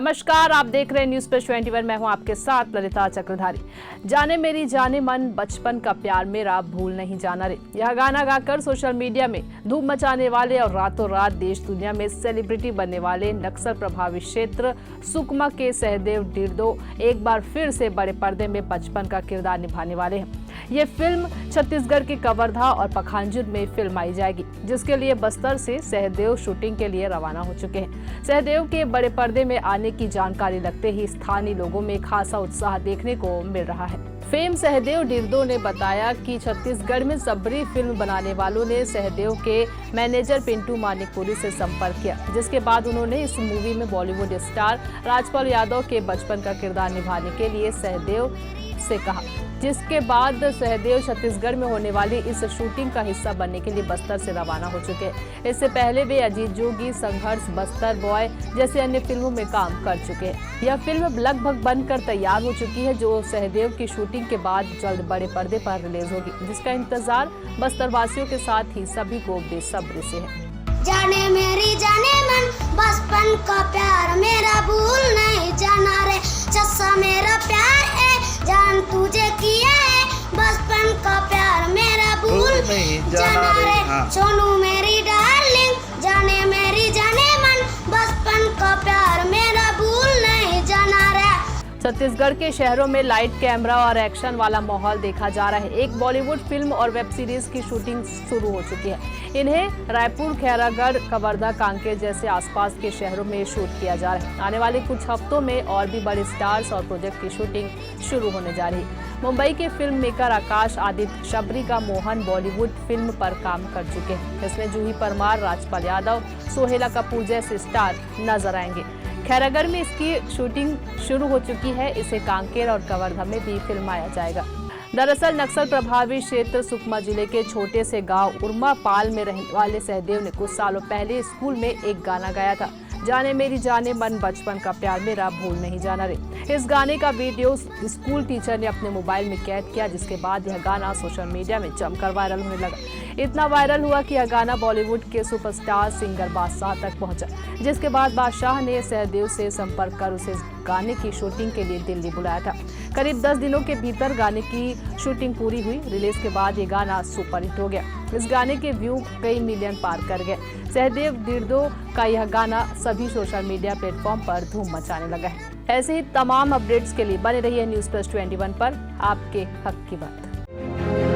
नमस्कार, आप देख रहे हैं न्यूज प्लस 21। मैं हूं आपके साथ ललिता चक्रधारी। जाने मेरी जाने मन, बचपन का प्यार मेरा भूल नहीं जाना रे। यह गाना गाकर सोशल मीडिया में धूम मचाने वाले और रातों रात देश दुनिया में सेलिब्रिटी बनने वाले नक्सल प्रभावित क्षेत्र सुकमा के सहदेव डिर्दो एक बार फिर से बड़े पर्दे में बचपन का किरदार निभाने वाले हैं। ये फिल्म छत्तीसगढ़ के कवर्धा और पखांजूर में फिल्माई जाएगी, जिसके लिए बस्तर से सहदेव शूटिंग के लिए रवाना हो चुके हैं। सहदेव के बड़े पर्दे में आने की जानकारी लगते ही स्थानीय लोगों में खासा उत्साह देखने को मिल रहा है। फेम सहदेव डिर्दो ने बताया कि छत्तीसगढ़ में सबरी फिल्म बनाने वालों ने सहदेव के मैनेजर पिंटू मानिकपुरी से संपर्क किया, जिसके बाद उन्होंने इस मूवी में बॉलीवुड स्टार राजपाल यादव के बचपन का किरदार निभाने के लिए सहदेव से कहा, जिसके बाद सहदेव छत्तीसगढ़ में होने वाली इस शूटिंग का हिस्सा बनने के लिए बस्तर से रवाना हो चुके हैं। इससे पहले वे अजीत जोगी, संघर्ष, बस्तर बॉय जैसे अन्य फिल्मों में काम कर चुके हैं। यह फिल्म लगभग बनकर तैयार हो चुकी है, जो सहदेव की शूटिंग के बाद जल्द बड़े पर्दे पर रिलीज होगी, जिसका इंतजार बस्तर वासियों के साथ ही सभी को बेसब्री से है। जाने मेरी जाने मन, बचपन का प्यार मेरा भूल नहीं जाना रे। चस्सा मेरा प्यार है, जान तुझे किया है, बचपन का प्यार मेरा भूल नहीं जाना रे। सोनू मेरी डार्लिंग, जाने मेरी जाने मन, बचपन का प्यार मेरा भूल नहीं जाना रे। छत्तीसगढ़ के शहरों में लाइट, कैमरा और एक्शन वाला माहौल देखा जा रहा है। एक बॉलीवुड फिल्म और वेब सीरीज की शूटिंग शुरू हो चुकी है। इन्हें रायपुर, खैरागढ़, कवर्धा, कांकेर जैसे आसपास के शहरों में शूट किया जा रहा है। आने वाले कुछ हफ्तों में और भी बड़े स्टार्स और प्रोजेक्ट की शूटिंग शुरू होने जा रही है। मुंबई के फिल्म मेकर आकाश आदित्य शबरी का मोहन बॉलीवुड फिल्म पर काम कर चुके हैं। इसमें जूही परमार, राजपाल यादव, सोहेला कपूर जैसे स्टार नजर आएंगे। खैरागढ़ में इसकी शूटिंग शुरू हो चुकी है। इसे कांकेर और कवर्धा में भी फिल्माया जाएगा। दरअसल नक्सल प्रभावित क्षेत्र सुकमा जिले के छोटे से गांव उर्मापाल में रहने वाले सहदेव ने कुछ सालों पहले स्कूल में एक गाना गाया था, जाने मेरी जाने मन, बचपन का प्यार मेरा भूल नहीं जाना रे। इस गाने का वीडियो स्कूल टीचर ने अपने मोबाइल में कैद किया, जिसके बाद यह गाना सोशल मीडिया में जमकर वायरल होने लगा। इतना वायरल हुआ कि यह गाना बॉलीवुड के सुपरस्टार सिंगर बादशाह तक पहुंचा, जिसके बाद बादशाह ने सहदेव से संपर्क कर उसे गाने की शूटिंग के लिए दिल्ली बुलाया था। करीब 10 दिनों के भीतर गाने की शूटिंग पूरी हुई। रिलीज के बाद ये गाना सुपरहिट हो गया। इस गाने के व्यू कई मिलियन पार कर गए। सहदेव डिर्दो का यह गाना सभी सोशल मीडिया प्लेटफॉर्म पर धूम मचाने लगा है। ऐसे ही तमाम अपडेट्स के लिए बने रहिए न्यूज प्लस 21 पर, आपके हक की बात।